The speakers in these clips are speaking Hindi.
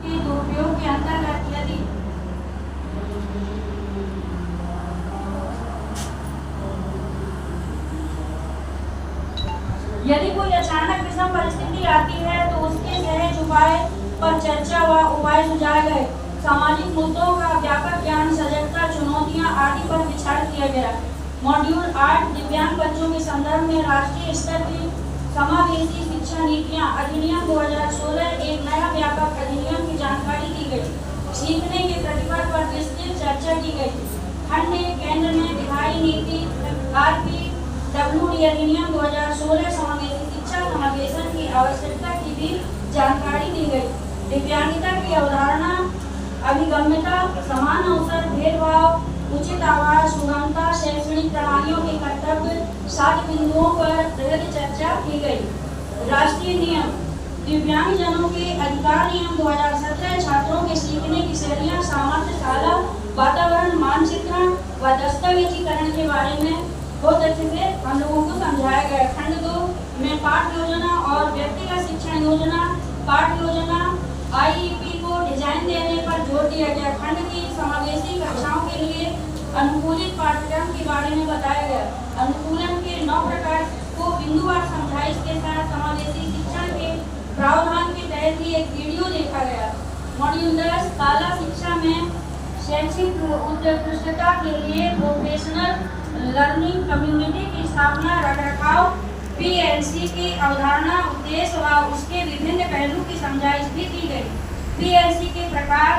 के दुरुपयोग के अंतर्गत यदि कोई अचानक विषम परिस्थिति आती है तो उसके सहज उपाय पर चर्चा व उपाय सुझाए गए। सामाजिक मुद्दों का व्यापक ज्ञान, सजगता, चुनौतियां आदि पर विचार किया गया। मॉड्यूल 8 दिव्यांग बच्चों के संदर्भ में राष्ट्रीय स्तर की समावेशी शिक्षा नीतियां अधिनियम 2016 एक नया व्यापक अधिनियम की जानकारी दी गई। सीखने के प्रतिफल पर विस्तृत चर्चा की गई। खंड केंद्र में दिखाई नीति RPWD अधिनियम 2016 समावेशी शिक्षा समावेशन की आवश्यकता की भी जानकारी दी गई। दिव्यांगता की अवधारणा, अभिगम्यता, समान अवसर, भेदभाव, उचित आवास, सुगमता, शैक्षणिक प्रणालियों के कर्तव्य, 7 बिंदुओं पर बृहद चर्चा की गई। राष्ट्रीय नियम, दिव्यांगजनों के अधिकार नियम 2017 छात्रों के सीखने की शैलियाँ, सामर्थ्य, शाला वातावरण, मानचित्रण व दस्तावेजीकरण के बारे में बहुत अच्छे से हम लोगों को समझाया गया। खंड 2 में पाठ योजना और व्यक्तिगत शिक्षण योजना, पाठ योजना IEP को डिजाइन देने पर जोर दिया गया। खंड की समावेशी कक्षाओं के लिए अनुकूलित पाठ्यक्रम के बारे में बताया गया। अनुकूलन के 9 प्रकार को बिंदुवार समझाया। इसके साथ समावेशी शिक्षण के प्रावधान के तहत ही एक वीडियो देखा गया। मॉड्यूल 10 कला शिक्षा में शैक्षिक उत्कृष्टता के लिए प्रोफेशनल लर्निंग कम्युनिटी की स्थापना, रखरखाव, PLC की अवधारणा, उद्देश्य व उसके विभिन्न पहलू की समझाइश भी की गई। PLC के प्रकार,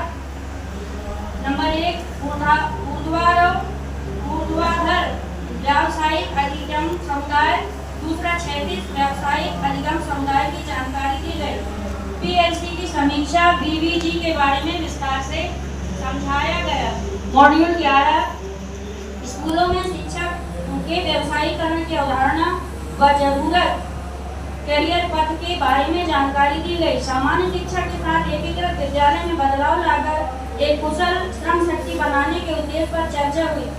नंबर 1 ऊर्ध्वाधर व्यावसायिक अधिगम समुदाय, दूसरा क्षैतिज व्यावसायिक अधिगम समुदाय की जानकारी दी गई। PLC की समीक्षा, BVG के बारे में विस्तार से समझाया गया। मॉड्यूल 11 स्कूलों में शिक्षक के व्यवसायीकरण की अवधारणा व जरूरत, करियर पथ के बारे में जानकारी दी गई। सामान्य शिक्षा के साथ एकीकृत विद्यालय में बदलाव लाकर एक कुशल श्रम शक्ति बनाने के उद्देश्य पर चर्चा हुई।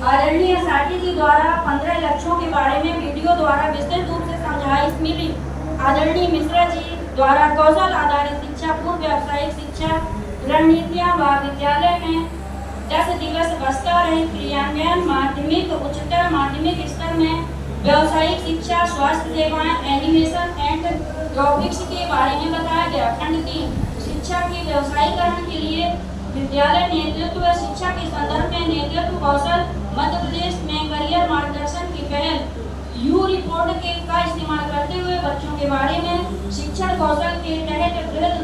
आदरणीय साटी जी द्वारा 15 लक्ष्यों के बारे में वीडियो द्वारा विस्तृत रूप से समझाइश मिली। आदरणीय मिश्रा जी द्वारा कौशल आधारित शिक्षा, पूर्व व्यावसायिक शिक्षा रणनीतियां व विद्यालय में 10 दिवस वस्ता रहित क्रियान्वयन, माध्यमिक उच्चतर माध्यमिक स्तर में व्यावसायिक शिक्षा, स्वास्थ्य सेवाएं, एनिमेशन एंड ग्राफिक्स के बारे में बताया गया। खंड 3 शिक्षा के व्यवसायीकरण के लिए विद्यालय नेतृत्व शिक्षा के संदर्भ में नेतृत्व कौशल, मध्य प्रदेश में करियर मार्गदर्शन की पहल, यू रिपोर्ट का इस्तेमाल करते हुए बच्चों के बारे में शिक्षण कौशल के तहत बृहद